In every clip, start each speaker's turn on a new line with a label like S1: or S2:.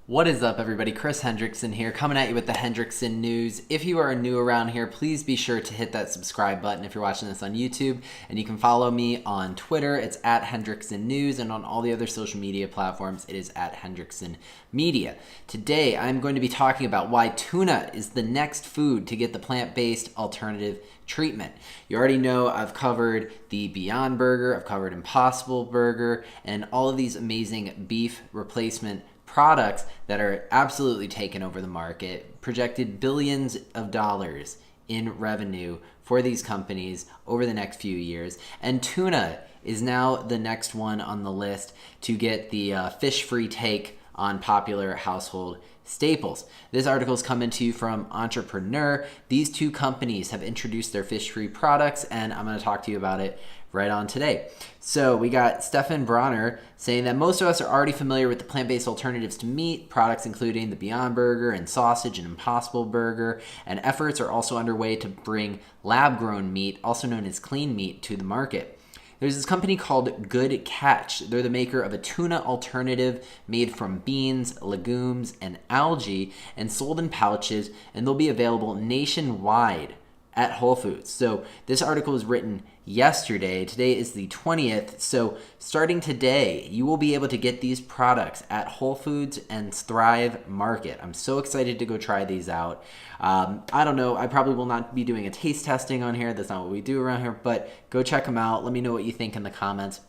S1: What is up, everybody? Chris Hendrickson here, coming at you with the Hendrickson News. If you are new around here, please be sure to hit that subscribe button if you're watching this on YouTube. And you can follow me on Twitter. It's at Hendrickson News. And on all the other social media platforms, it is at Hendrickson Media. Today, I'm going to be talking about why tuna is the next food to get the plant-based alternative treatment. You already know I've covered the Beyond Burger, I've covered Impossible Burger, and all of these amazing beef replacement products that are absolutely taking over the market, projected billions of dollars in revenue for these companies over the next few years. And tuna is now the next one on the list to get the fish-free take on popular household staples. This article is coming to you from Entrepreneur. These two companies have introduced their fish-free products, and I'm going to talk to you about it right on today. So we got Stefan Bronner saying that most of us are already familiar with the plant-based alternatives to meat, products including the Beyond Burger and sausage and Impossible Burger, and efforts are also underway to bring lab-grown meat, also known as clean meat, to the market. There's this company called Good Catch. They're the maker of a tuna alternative made from beans, legumes, and algae, and sold in pouches, and they'll be available nationwide at Whole Foods. So this article was written yesterday. Today is the 20th. So starting today, you will be able to get these products at Whole Foods and Thrive Market. I'm so excited to go try these out. I don't know. I probably will not be doing a taste testing on here. That's not what we do around here, but go check them out. Let me know what you think in the comments.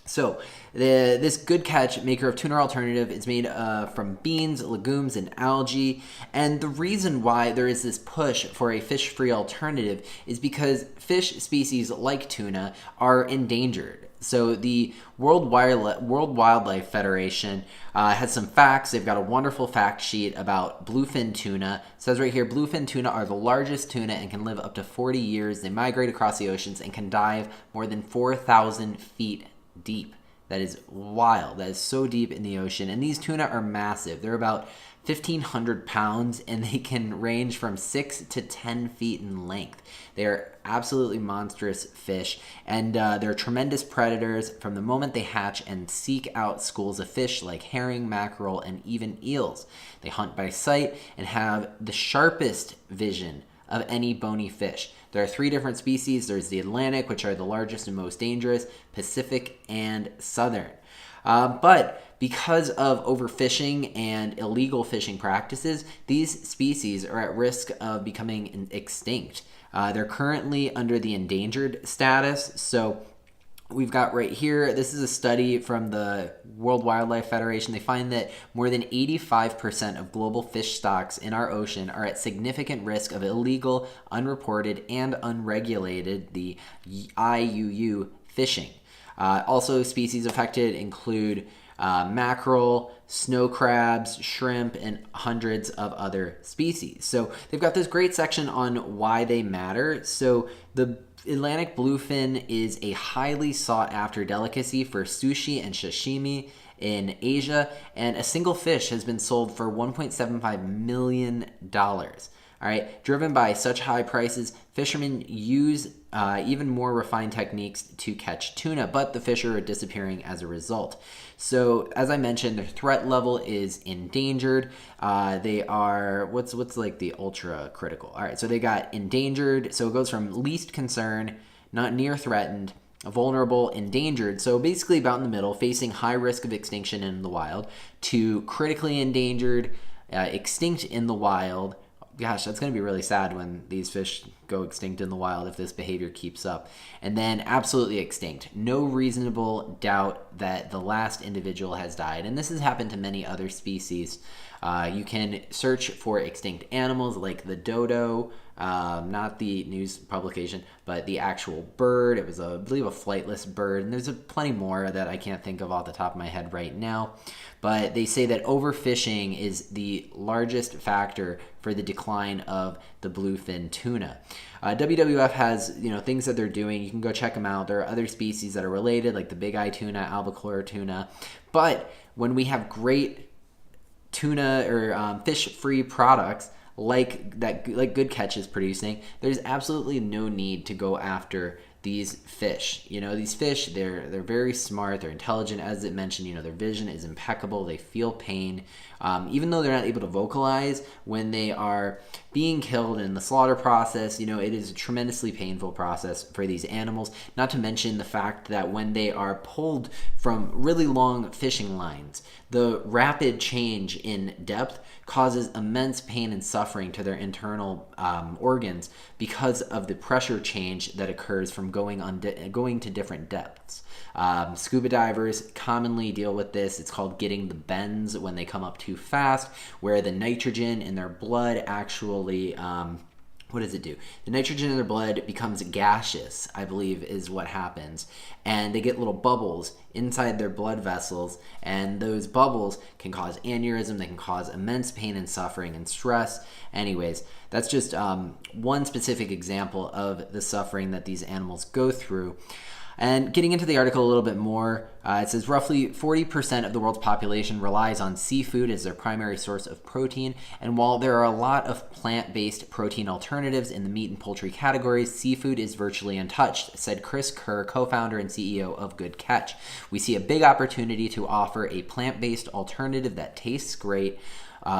S1: So this Good Catch, maker of tuna alternative, is made from beans, legumes, and algae. And the reason why there is this push for a fish-free alternative is because fish species like tuna are endangered. So the World Wildlife Federation has some facts. They've got a wonderful fact sheet about bluefin tuna. It says right here, bluefin tuna are the largest tuna and can live up to 40 years. They migrate across the oceans and can dive more than 4,000 feet deep. That is wild. That is so deep in the ocean. And these tuna are massive. They're about 1,500 pounds, and they can range from 6 to 10 feet in length. They are absolutely monstrous fish, and they're tremendous predators from the moment they hatch and seek out schools of fish like herring, mackerel, and even eels. They hunt by sight and have the sharpest vision of any bony fish. There are 3 different species. There's the Atlantic, which are the largest and most dangerous, Pacific, and Southern. But because of overfishing and illegal fishing practices, these species are at risk of becoming extinct. They're currently under the endangered status. So we've got right here, this is a study from the World Wildlife Federation. They find that more than 85% of global fish stocks in our ocean are at significant risk of illegal, unreported, and unregulated, the IUU, fishing. Also, species affected include mackerel, snow crabs, shrimp, and hundreds of other species. So they've got this great section on why they matter. So the Atlantic bluefin is a highly sought after delicacy for sushi and sashimi in Asia, and a single fish has been sold for $1.75 million. All right, driven by such high prices, fishermen use even more refined techniques to catch tuna, but the fish are disappearing as a result. So, as I mentioned, their threat level is endangered. They are, what's like the ultra critical? All right, so they got endangered. So it goes from least concern, not near threatened, vulnerable, endangered, so basically about in the middle, facing high risk of extinction in the wild, to critically endangered, extinct in the wild. Gosh, that's going to be really sad when these fish go extinct in the wild if this behavior keeps up. And then absolutely extinct. No reasonable doubt that the last individual has died. And this has happened to many other species. You can search for extinct animals like the dodo, not the news publication, but the actual bird. It was, I believe, a flightless bird. And there's plenty more that I can't think of off the top of my head right now. But they say that overfishing is the largest factor for the decline of the bluefin tuna. WWF has things that they're doing. You can go check them out. There are other species that are related, like the big eye tuna, albacore tuna. But when we have great tuna or fish-free products like Good Catch is producing, there's absolutely no need to go after these fish. These fish, they're very smart, they're intelligent. As it mentioned, their vision is impeccable. They feel pain. Even though they're not able to vocalize when they are being killed in the slaughter process, it is a tremendously painful process for these animals, not to mention the fact that when they are pulled from really long fishing lines, the rapid change in depth causes immense pain and suffering to their internal organs because of the pressure change that occurs from going to different depths. Scuba divers commonly deal with this. It's called getting the bends when they come up too fast, where the nitrogen in their blood actually what does it do? The nitrogen in their blood becomes gaseous, I believe is what happens. And they get little bubbles inside their blood vessels, and those bubbles can cause aneurysm, they can cause immense pain and suffering and stress. Anyways, that's just one specific example of the suffering that these animals go through. And getting into the article a little bit more, it says roughly 40% of the world's population relies on seafood as their primary source of protein. And while there are a lot of plant-based protein alternatives in the meat and poultry categories, seafood is virtually untouched, said Chris Kerr, co-founder and CEO of Good Catch. We see a big opportunity to offer a plant-based alternative that tastes great,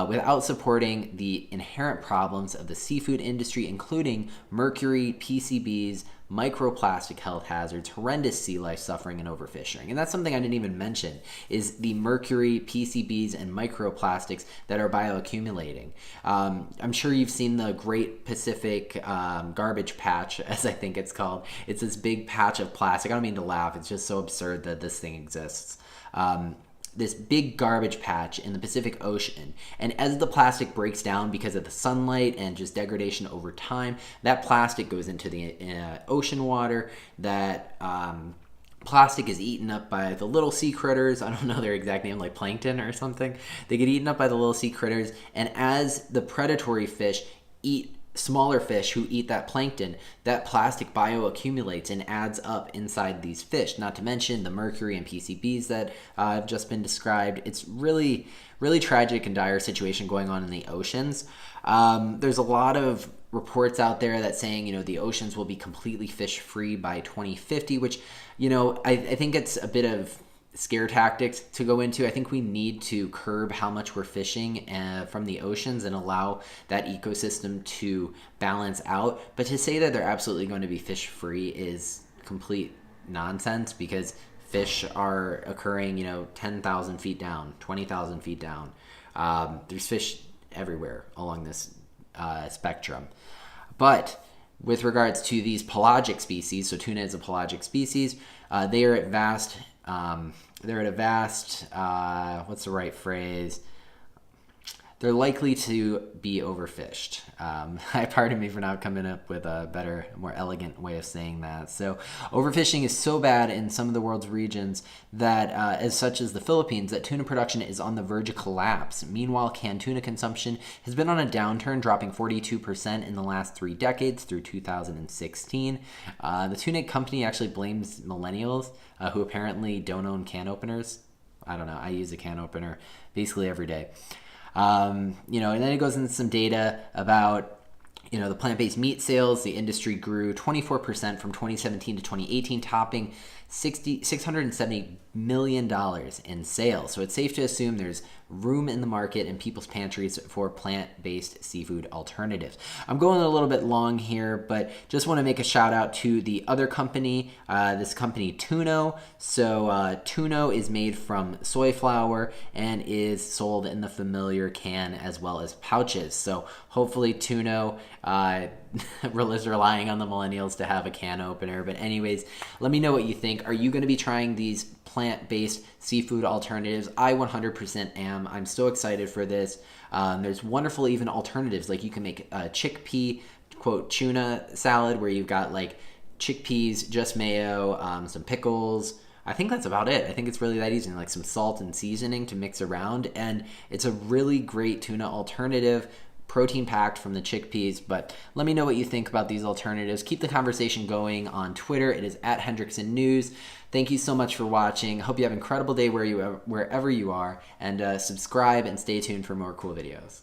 S1: without supporting the inherent problems of the seafood industry, including mercury, PCBs, microplastic health hazards, horrendous sea life suffering, and overfishing. And that's something I didn't even mention, is the mercury, PCBs, and microplastics that are bioaccumulating. I'm sure you've seen the Great Pacific Garbage Patch, as I think it's called. It's this big patch of plastic. I don't mean to laugh. It's just so absurd that this thing exists. This big garbage patch in the Pacific Ocean. And as the plastic breaks down because of the sunlight and just degradation over time, that plastic goes into the ocean water. That plastic is eaten up by the little sea critters. I don't know their exact name, like plankton or something. They get eaten up by the little sea critters. And as the predatory fish eat smaller fish who eat that plankton, that plastic bioaccumulates and adds up inside these fish, not to mention the mercury and PCBs that have just been described. It's really, really tragic and dire situation going on in the oceans. There's a lot of reports out there that saying, the oceans will be completely fish-free by 2050, which, I think it's a bit of scare tactics to go into. I think we need to curb how much we're fishing from the oceans and allow that ecosystem to balance out. But to say that they're absolutely going to be fish free is complete nonsense, because fish are occurring, 10,000 feet down, 20,000 feet down. There's fish everywhere along this spectrum. But with regards to these pelagic species, so tuna is a pelagic species, they are at vast what's the right phrase? They're likely to be overfished. Pardon me for not coming up with a better, more elegant way of saying that. So overfishing is so bad in some of the world's regions that, as such as the Philippines, that tuna production is on the verge of collapse. Meanwhile, canned tuna consumption has been on a downturn, dropping 42% in the last 3 decades through 2016. The tuna company actually blames millennials, who apparently don't own can openers. I don't know. I use a can opener basically every day. And then it goes into some data about, the plant-based meat sales. The industry grew 24% from 2017 to 2018, topping $670 million in sales. So it's safe to assume there's room in the market and people's pantries for plant-based seafood alternatives. I'm going a little bit long here, but just want to make a shout out to the other company, this company Tuna. So Tuna is made from soy flour and is sold in the familiar can as well as pouches. So hopefully Tuna is relying on the millennials to have a can opener. But anyways, let me know what you think. Are you going to be trying these plant-based seafood alternatives? I 100% am. I'm so excited for this. There's wonderful even alternatives, like you can make a chickpea, quote, tuna salad, where you've got like chickpeas, just mayo, some pickles. I think that's about it. I think it's really that easy, and like some salt and seasoning to mix around, and it's a really great tuna alternative, protein packed from the chickpeas. But let me know what you think about these alternatives. Keep the conversation going on Twitter. It is at Hendrickson News. Thank you so much for watching. Hope you have an incredible day wherever you are, and subscribe and stay tuned for more cool videos.